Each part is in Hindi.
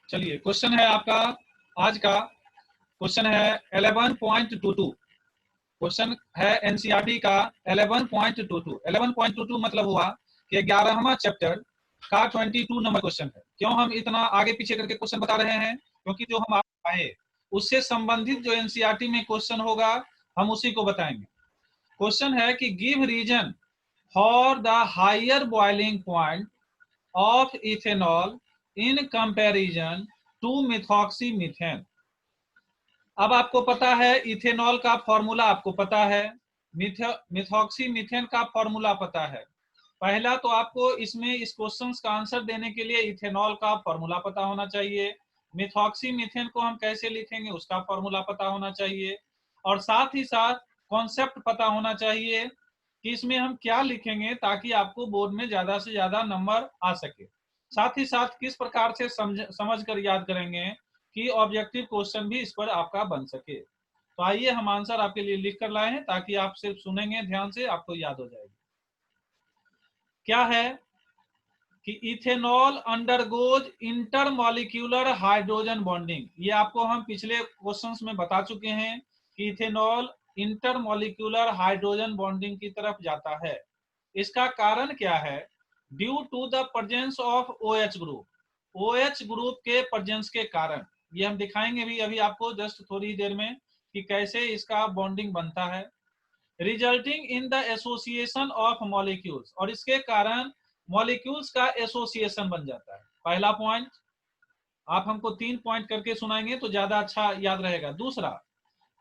चलिए क्वेश्चन है आपका आज का क्वेश्चन है 11.22। क्वेश्चन है एनसीईआरटी का 11.22। 11.22 मतलब हुआ कि 11वां चैप्टर का 22 नंबर क्वेश्चन है। क्यों हम इतना आगे पीछे करके क्वेश्चन बता रहे हैं? क्योंकि जो हम आपको आए उससे संबंधित जो एनसीईआरटी में क्वेश्चन होगा हम उसी को बताएंगे। क्वेश्चन है कि give reason for the higher boiling point of ethanol in comparison to methoxy methane. अब आपको पता है इथेनॉल का फॉर्मूला आपको पता है, मिथॉक्सी मीथेन का फॉर्मूला पता है। पहला तो आपको इसमें इस क्वेश्चन का आंसर देने के लिए इथेनॉल का फॉर्मूला पता होना चाहिए, मिथॉक्सी मीथेन को हम कैसे लिखेंगे उसका फॉर्मूला पता होना चाहिए, और साथ ही साथ कॉन्सेप्ट पता होना चाहिए कि इसमें हम क्या लिखेंगे ताकि आपको बोर्ड में ज्यादा से ज्यादा नंबर आ सके। साथ ही साथ किस प्रकार से समझ कर याद करेंगे कि ऑब्जेक्टिव क्वेश्चन भी इस पर आपका बन सके। तो आइए हम आंसर आपके लिए लिख कर लाए हैं ताकि आप सिर्फ सुनेंगे ध्यान से, आपको याद हो जाएगी। क्या है कि ethanol undergoes intermolecular hydrogen bonding. ये आपको हम पिछले क्वेश्चंस में बता चुके हैं कि इथेनॉल इंटरमॉलिक्यूलर हाइड्रोजन बॉन्डिंग की तरफ जाता है। इसका कारण क्या है? Due to the presence of OH group. OH group के प्रेजेंस के कारण, ये हम दिखाएंगे भी अभी आपको जस्ट थोड़ी देर में कि कैसे इसका बॉन्डिंग बनता है। Resulting in the association of molecules, और इसके कारण मॉलिक्यूल्स का एसोसिएशन बन जाता है। पहला पॉइंट, आप हमको 3 पॉइंट करके सुनाएंगे तो ज्यादा अच्छा याद रहेगा। दूसरा,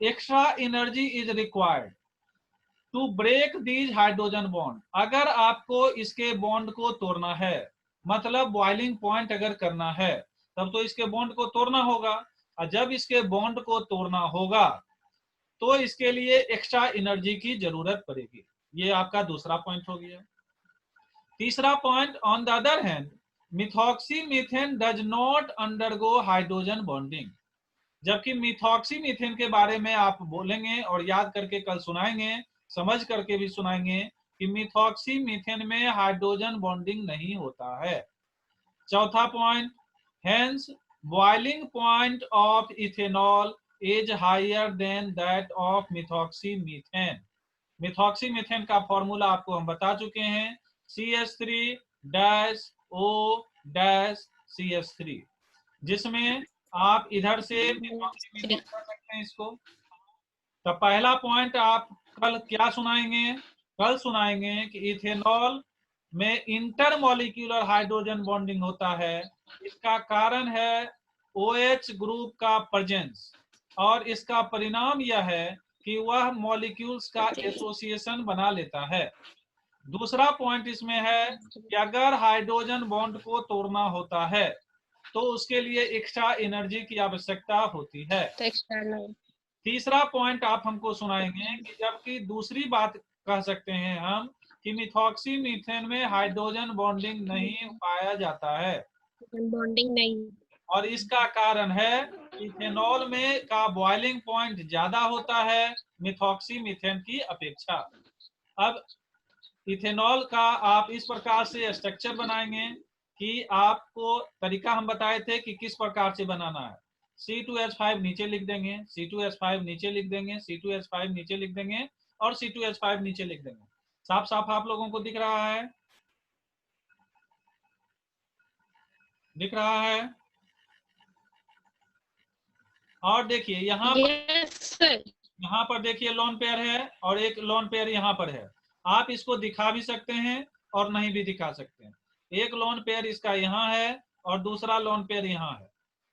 extra energy is required to break these hydrogen bond. अगर आपको इसके बॉन्ड को तोड़ना है, मतलब बॉइलिंग पॉइंट अगर करना है, तब तो इसके बॉन्ड को तोड़ना होगा, और जब इसके बॉन्ड को तोड़ना होगा तो इसके लिए एक्स्ट्रा एनर्जी की जरूरत पड़ेगी। ये आपका दूसरा पॉइंट हो गया। तीसरा point, on the other hand methoxy methane does not undergo hydrogen bonding. जबकि मिथॉक्सी मीथेन के बारे में आप बोलेंगे और याद करके कल सुनाएंगे, समझ करके भी सुनाएंगे कि मिथॉक्सी मीथेन में हाइड्रोजन बॉन्डिंग नहीं होता है। चौथा point, hence boiling point of ethanol is higher than that of methoxy methane. Methoxy methane का फॉर्मूला आपको हम बता चुके हैं, CH3-O-CH3, जिसमें आप इधर से मिथॉक्सी मीथेन कर सकते हैं इसको। तो पहला पॉइंट आप कल क्या सुनाएंगे? कल सुनाएंगे कि इथेनॉल में इंटरमॉलिक्यूलर हाइड्रोजन बॉन्डिंग होता है। इसका कारण है OH ग्रुप का प्रेजेंस, और इसका परिणाम यह है कि वह मॉलिक्यूल्स का एसोसिएशन बना लेता है। दूसरा पॉइंट इसमें है कि अगर हाइड्रोजन बॉन्ड को तोड़ना होता है तो उसके लिए एक्स्ट्रा एनर्जी की आवश्यकता होती है। तीसरा पॉइंट आप हमको सुनाएंगे कि जबकि दूसरी बात कह सकते हैं हम कि मिथॉक्सी मीथेन में हाइड्रोजन बॉन्डिंग नहीं पाया जाता है, बॉन्डिंग नहीं, और इसका कारण है इथेनॉल में का बॉइलिंग पॉइंट ज्यादा होता है मिथॉक्सी मीथेन की अपेक्षा। अब इथेनॉल का आप इस प्रकार से स्ट्रक्चर बनाएंगे कि आपको तरीका हम बताए थे कि किस प्रकार से बनाना है। C2H5 नीचे लिख देंगे, C2H5 नीचे लिख देंगे, C2H5 नीचे लिख देंगे, और C2H5 नीचे लिख देंगे। साफ साफ आप लोगों को दिख रहा है? दिख रहा है? और देखिए यहाँ यहाँ पर देखिए लोन पेयर है और एक लोन पेयर यहाँ पर है। आप इसको दिखा भी सकते हैं और नहीं भी दिखा सकते हैं। एक लोन पेयर इसका यहाँ है और दूसरा लोन पेयर यहाँ है।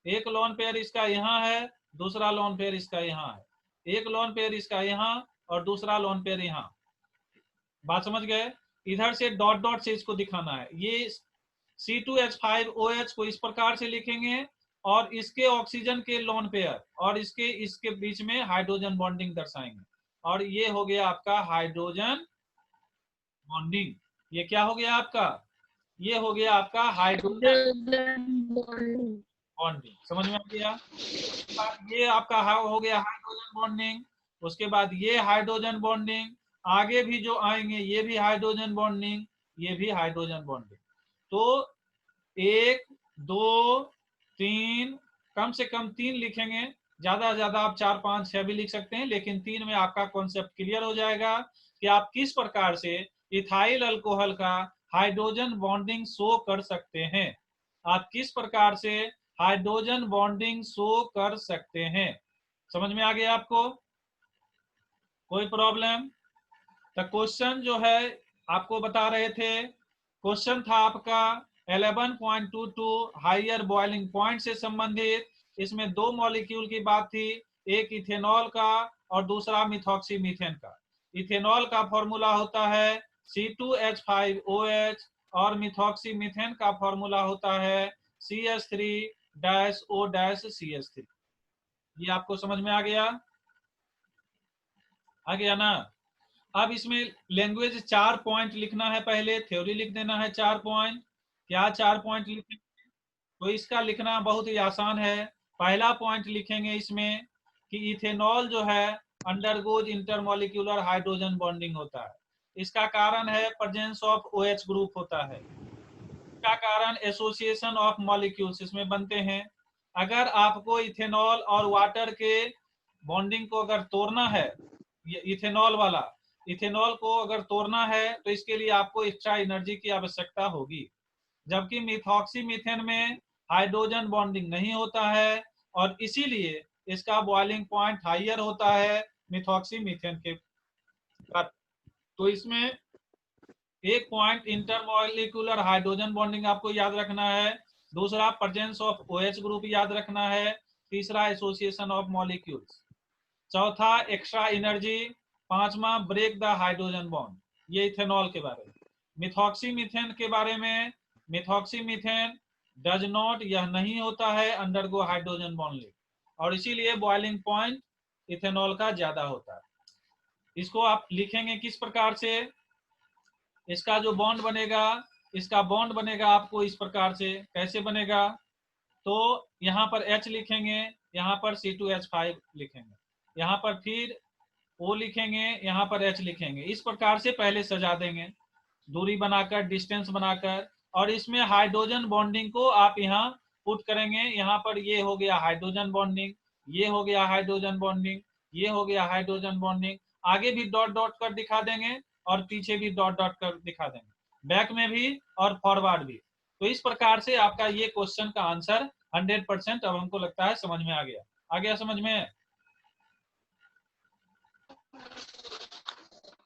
एक लोन पेयर इसका यहाँ है, दूसरा लोन पेयर इसका यहाँ है। एक लोन पेयर इसका यहाँ और दूसरा लोन पेयर यहाँ। बात समझ गए? इधर से डॉट डॉट से इसको दिखाना है। ये C2H5OH को इस प्रकार से लिखेंगे और इसके ऑक्सीजन के लोन पेयर और इसके बीच में हाइड्रोजन बॉन्डिंग दर्शाएंगे, और ये हो गया आपका हाइड्रोजन बॉन्डिंग। ये क्या हो गया आपका? ये हो गया आपका हाइड्रोजन बॉन्डिंग। समझ में आ गया? ये आपका हो गया हाइड्रोजन बॉन्डिंग। उसके बाद ये हाइड्रोजन बॉन्डिंग, आगे भी जो आएंगे ये भी हाइड्रोजन बॉन्डिंग, ये भी हाइड्रोजन बॉन्डिंग। तो 1 2 3, कम से कम 3 लिखेंगे, ज्यादा से ज्यादा आप 4, 5, 6 भी लिख सकते हैं, लेकिन 3 में आपका कॉन्सेप्ट क्लियर हो जाएगा कि आप किस प्रकार से इथाइल अल्कोहल का हाइड्रोजन बॉन्डिंग शो कर सकते हैं। आप किस प्रकार से हाइड्रोजन बॉन्डिंग शो कर सकते हैं। समझ में आ गया आपको? कोई प्रॉब्लम? तो क्वेश्चन जो है आपको बता रहे थे, क्वेश्चन था आपका 11.22 हाइयर बॉइलिंग पॉइंट से संबंधित। इसमें 2 मॉलिक्यूल की बात थी, एक इथेनॉल का और दूसरा मिथॉक्सी मीथेन का। इथेनॉल का फॉर्मूला होता है C2H5OH और मिथॉक्सी मीथेन का फॉर्मूला होता है CS3-O-CH3। ये आपको समझ में आ गया? आ गया ना? अब इसमें लैंग्वेज 4 पॉइंट लिखना है, पहले थ्योरी लिख देना है 4 पॉइंट। क्या 4 पॉइंट लिखेंगे? तो इसका लिखना बहुत ही आसान है। पहला पॉइंट लिखेंगे इसमें कि इथेनॉल जो है अंडरगोज इंटरमॉलिक्यूलर हाइड्रोजन बॉन्डिंग होता है। इसका कारण है प्रेजेंस ऑफ OH ग्रुप होता है। इसका कारण एसोसिएशन ऑफ मॉलिक्यूल्स इसमें बनते हैं। अगर आपको इथेनॉल और वाटर के बॉन्डिंग को अगर तोड़ना है, ये इथेनॉल वाला, इथेनॉल को अगर तोड़ना है तो इसके लिए आपको एक्स्ट्रा एनर्जी की आवश्यकता होगी, जबकि मिथॉक्सी मीथेन में हाइड्रोजन बॉन्डिंग नहीं होता है और इसीलिए इसका बॉइलिंग पॉइंट हाइयर होता है मिथॉक्सी मीथेन के। तो इसमें एक पॉइंट इंटरमॉलिक्यूलर हाइड्रोजन बॉन्डिंग आपको याद रखना है, दूसरा प्रेजेंस ऑफ OH ग्रुप याद रखना है, तीसरा एसोसिएशन ऑफ मॉलिक्यूल्स, चौथा एक्स्ट्रा एनर्जी, पांचवा ब्रेक द हाइड्रोजन बॉन्ड। ये इथेनॉल के बारे में। मिथॉक्सी मीथेन के बारे में, मिथॉक्सी मीथेन डज नॉट, यह नहीं होता है अंडरगो हाइड्रोजन बॉन्डिंग और इसीलिए बॉइलिंग पॉइंट इथेनॉल का ज्यादा होता है। इसको आप लिखेंगे किस प्रकार से? इसका जो बॉन्ड बनेगा, इसका बॉन्ड बनेगा आपको इस प्रकार से। कैसे बनेगा? तो यहाँ पर H लिखेंगे, यहाँ पर C2H5 लिखेंगे, यहाँ पर फिर O लिखेंगे, यहाँ पर H लिखेंगे। इस प्रकार से पहले सजा देंगे, दूरी बनाकर, डिस्टेंस बनाकर, और इसमें हाइड्रोजन बॉन्डिंग को आप यहाँ पुट करेंगे। यहाँ पर ये हो गया हाइड्रोजन बॉन्डिंग, ये हो गया हाइड्रोजन बॉन्डिंग, ये हो गया हाइड्रोजन बॉन्डिंग। आगे भी डॉट डॉट कर दिखा देंगे और पीछे भी डॉट डॉट कर दिखा देंगे, बैक में भी और फॉरवर्ड भी। तो इस प्रकार से आपका ये क्वेश्चन का आंसर 100% अब हमको लगता है समझ में आ गया। आ गया समझ में?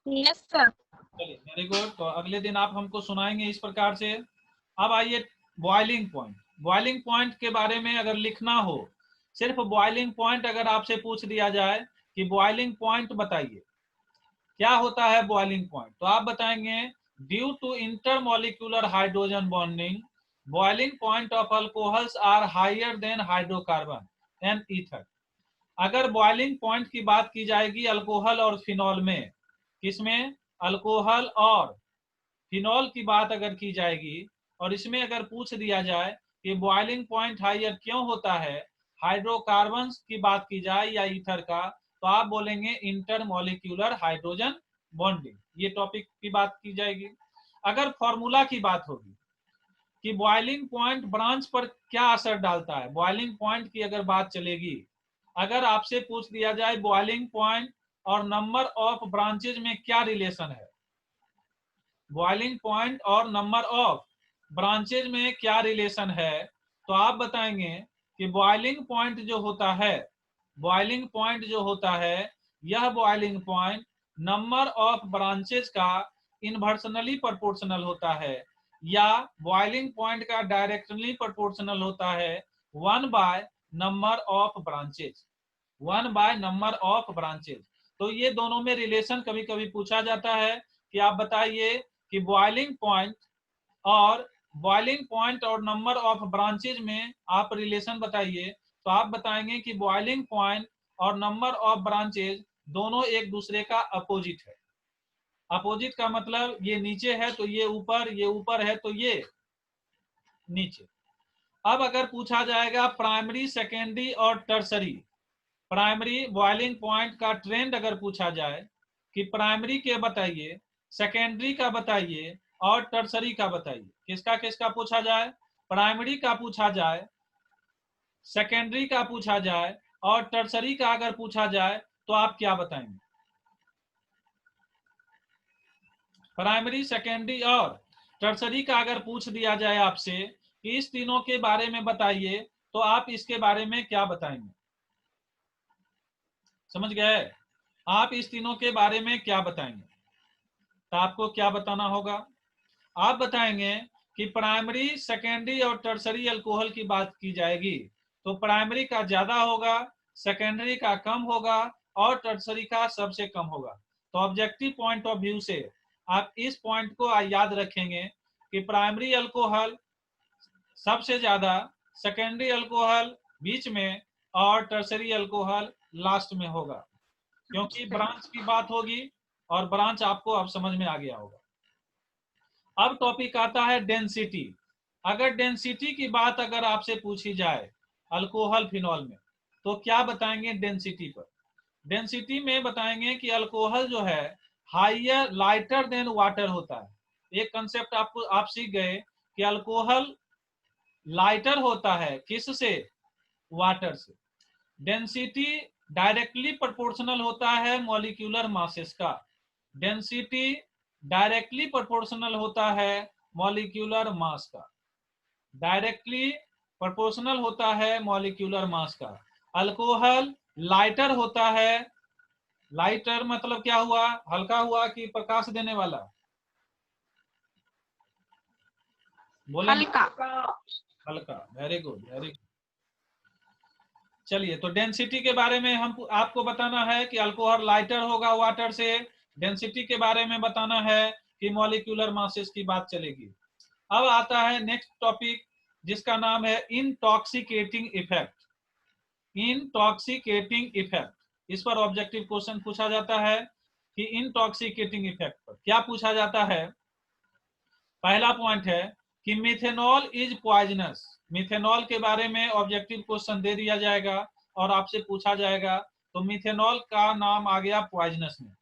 Yes sir. चलिए, वेरी गुड। तो अगले दिन आप हमको सुनाएंगे इस प्रकार से। अब आइए बॉइलिंग पॉइंट। बॉइलिंग पॉइंट के बारे में अगर लिखना हो, सिर्फ बॉइलिंग पॉइंट अगर आपसे पूछ दिया जाए कि बॉइलिंग पॉइंट बताइए क्या होता है बॉइलिंग पॉइंट, तो आप बताएंगे due to intermolecular hydrogen bonding boiling point of alcohols are higher than hydrocarbon and ether. अगर बॉइलिंग पॉइंट की बात की जाएगी अल्कोहल और फिनॉल में, किसमें? अल्कोहल और फिनॉल की बात अगर की जाएगी और इसमें अगर पूछ दिया जाए कि बॉइलिंग पॉइंट हाइयर क्यों होता है, हाइड्रोकार्बन की बात की जाए या ईथर का, तो आप बोलेंगे इंटरमॉलिक्यूलर हाइड्रोजन बॉन्डिंग, ये टॉपिक की बात की जाएगी। अगर फॉर्मूला की बात होगी कि बॉइलिंग पॉइंट ब्रांच पर क्या असर डालता है, बॉइलिंग पॉइंट की अगर बात चलेगी, अगर आपसे पूछ दिया जाए बॉइलिंग पॉइंट और नंबर ऑफ ब्रांचेज में क्या रिलेशन है, बॉइलिंग पॉइंट और नंबर ऑफ ब्रांचेज में क्या रिलेशन है, तो आप बताएंगे कि बॉइलिंग पॉइंट जो होता है, बॉइलिंग पॉइंट जो होता है, यह boiling point number of branches का इनवर्सनली प्रोपोर्शनल होता है, या बॉइलिंग पॉइंट का डायरेक्टली प्रोपोर्शनल होता है 1 by number of branches, 1 by number of branches. तो ये दोनों में रिलेशन कभी कभी पूछा जाता है कि आप बताइए कि बॉइलिंग पॉइंट और नंबर ऑफ ब्रांचेज में आप रिलेशन बताइए, तो आप बताएंगे कि बॉइलिंग पॉइंट और नंबर ऑफ ब्रांचेज दोनों एक दूसरे का अपोजिट है। अपोजिट का मतलब ये नीचे है तो ये ऊपर, ये ऊपर है तो ये नीचे। अब अगर पूछा जाएगा प्राइमरी, सेकेंडरी और टर्सरी, प्राइमरी बॉइलिंग पॉइंट का ट्रेंड अगर पूछा जाए कि प्राइमरी के बताइए, सेकेंडरी का बताइए और टर्सरी का बताइए, किसका किसका पूछा जाए? प्राइमरी का पूछा जाए सेकेंडरी का पूछा जाए और टर्सरी का अगर पूछा जाए तो आप क्या बताएंगे? प्राइमरी, सेकेंडरी और टर्सरी का अगर पूछ दिया जाए आपसे कि इस तीनों के बारे में बताइए, तो आप इसके बारे में क्या बताएंगे? समझ गए? आप इस तीनों के बारे में क्या बताएंगे? तो आपको क्या बताना होगा? आप बताएंगे कि प्राइमरी, सेकेंडरी और टर्सरी अल्कोहल की बात की जाएगी तो प्राइमरी का ज्यादा होगा, सेकेंडरी का कम होगा और टर्सरी का सबसे कम होगा। तो ऑब्जेक्टिव पॉइंट ऑफ व्यू से आप इस पॉइंट को याद रखेंगे कि प्राइमरी अल्कोहल सबसे ज्यादा, सेकेंडरी अल्कोहल बीच में और टर्सरी अल्कोहल लास्ट में होगा, क्योंकि ब्रांच की बात होगी और ब्रांच आपको अब समझ में आ गया होगा। अब टॉपिक आता है डेंसिटी। अगर डेंसिटी की बात अगर आपसे पूछी जाए अल्कोहल फिनॉल में, तो क्या बताएंगे डेंसिटी पर? डेंसिटी में बताएंगे कि अल्कोहल जो है हाइयर, लाइटर देन वाटर होता है। एक कंसेप्ट आपको आप सीख गए कि अल्कोहल लाइटर होता है किससे? वाटर से। डेंसिटी डायरेक्टली प्रोपोर्शनल होता है मॉलिक्यूलर मासेस का। डेंसिटी डायरेक्टली प्रोपोर्शनल होता है मॉलिक्यूलर मास का। डायरेक्टली प्रोपोर्शनल होता है मॉलिक्यूलर मास का। अल्कोहल लाइटर होता है। लाइटर मतलब क्या हुआ? हल्का हुआ कि प्रकाश देने वाला? बोले हल्का। हल्का। Very good, very good. चलिए, तो डेंसिटी के बारे में हम आपको बताना है कि अल्कोहल लाइटर होगा वाटर से। डेंसिटी के बारे में बताना है कि मॉलिक्यूलर मासेस की बात चलेगी। अब आता है नेक्स्ट टॉपिक जिसका नाम है इंटॉक्सिकेटिंग इफेक्ट। इंटॉक्सिकेटिंग इफेक्ट, इस पर ऑब्जेक्टिव क्वेश्चन पूछा जाता है कि इंटॉक्सिकेटिंग इफेक्ट पर क्या पूछा जाता है। पहला पॉइंट है कि मिथेनॉल इज पॉइजनस। मिथेनॉल के बारे में ऑब्जेक्टिव क्वेश्चन दे दिया जाएगा और आपसे पूछा जाएगा, तो मिथेनॉल का नाम आ गया पॉइजनस में।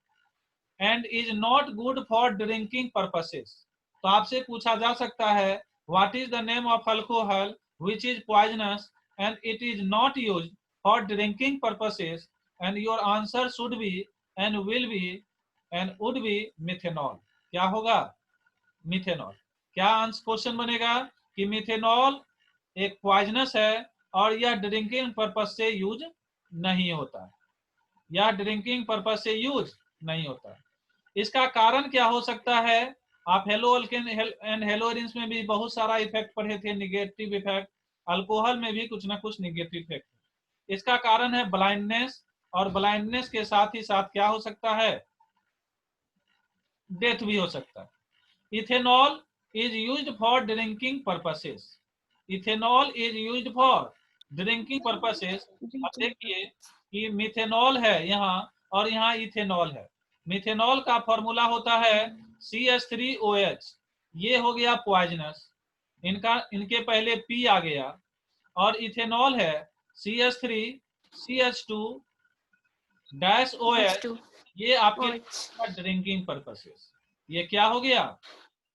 And is not good for drinking purposes. तो आपसे पूछा जा सकता है what is the name of alcohol which is poisonous and it is not used for drinking purposes, and your answer should be and will be and would be methanol. क्या होगा? मिथेनॉल। क्या आंसर क्वेश्चन बनेगा कि मिथेनॉल एक पॉइजनस है और यह ड्रिंकिंग पर्पस से यूज नहीं होता है। यह ड्रिंकिंग पर्पस से यूज नहीं होता है। इसका कारण क्या हो सकता है? आप hello alkane and hello arenes में भी बहुत सारा इफेक्ट पढ़े थे, निगेटिव इफेक्ट। अल्कोहल में भी कुछ ना कुछ निगेटिव इफेक्ट। इसका कारण है ब्लाइंडनेस, और ब्लाइंडनेस के साथ ही साथ क्या हो सकता है? डेथ भी हो सकता है। Ethanol is used for drinking purposes. Ethanol is used for drinking purposes. अब देखिए कि मिथेनॉल है यहाँ और यहाँ इथेनॉल है। मिथेनॉल का फॉर्मूला होता है CH3OH। ये हो गया पॉइजनस, इनके पहले P आ गया। और इथेनॉल है CH3CH2 OH। ये आपके ड्रिंकिंग पर्पसेस। ये क्या हो गया?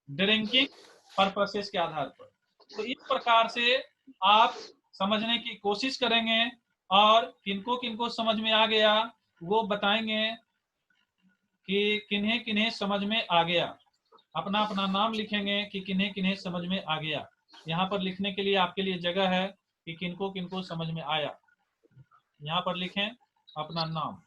ड्रिंकिंग पर्पसेस के आधार पर। तो इस प्रकार से आप समझने की कोशिश करेंगे और किनको किनको समझ में आ गया वो बताएंगे कि किन्हें किन्हें समझ में आ गया। अपना अपना नाम लिखेंगे कि किन्हें किन्हें समझ में आ गया। यहाँ पर लिखने के लिए आपके लिए जगह है कि किनको किनको समझ में आया। यहाँ पर लिखें अपना नाम।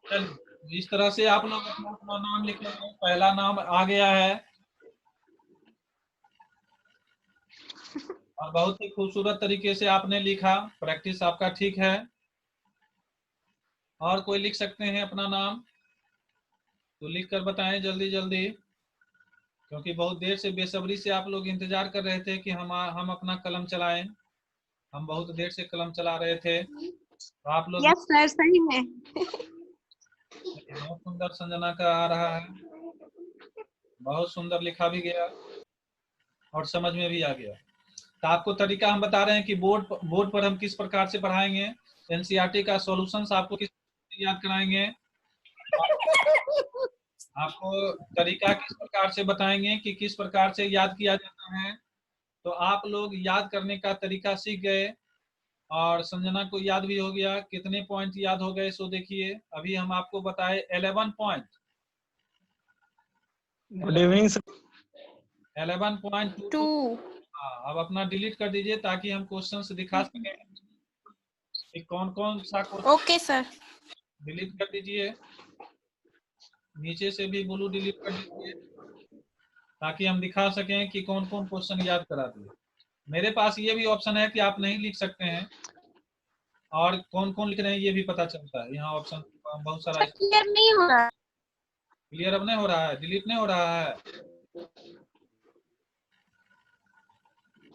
चलिए, इस तरह से आप लोग अपना अपना नाम लिखेंगे। पहला नाम आ गया है और बहुत ही खूबसूरत तरीके से आपने लिखा। प्रैक्टिस आपका ठीक है। और कोई लिख सकते हैं अपना नाम? तो लिख कर बताएं जल्दी जल्दी, क्योंकि बहुत देर से बेसब्री से आप लोग इंतजार कर रहे थे कि हम अपना कलम चलाएं। हम बहुत देर से कलम चला रहे थे, तो आप लोग यस सर, सही में। बहुत सुंदर संजना का आ रहा है, बहुत सुंदर लिखा भी गया और समझ में भी आ गया। तो आपको तरीका हम बता रहे हैं कि बोर्ड पर हम किस प्रकार से पढ़ाएंगे। एनसीईआरटी का सॉल्यूशंस आपको किस याद कराएंगे। आपको तरीका किस प्रकार से बताएंगे कि किस प्रकार से याद किया जाता है। तो आप लोग याद करने का तरीका सीख गए और संजना को याद भी हो गया। कितने पॉइंट याद हो गए सो देखिए। अभी हम आपको बताए 11 पॉइंट। Good evening sir. 11.22। 2 हाँ, अब अपना डिलीट कर दीजिए ताकि हम क्वेश्चन दिखा सकें कि कौन कौन सा क्वेश्चन। Okay sir. डिलीट कर दीजिए, नीचे से भी ब्लू डिलीट कर दीजिए ताकि हम दिखा सकें कि कौन कौन क्वेश्चन याद करा दिए। मेरे पास ये भी ऑप्शन है कि आप नहीं लिख सकते हैं और कौन कौन लिख रहे हैं ये भी पता चलता है। यहाँ ऑप्शन बहुत सारा। क्लियर नहीं हो रहा। क्लियर अब नहीं हो रहा है, डिलीट नहीं हो रहा है।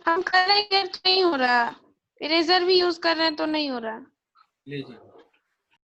हम कर रहे हैं तो नहीं हो रहा, इरेजर भी यूज कर रहे हैं तो नहीं हो रहा। लीजिए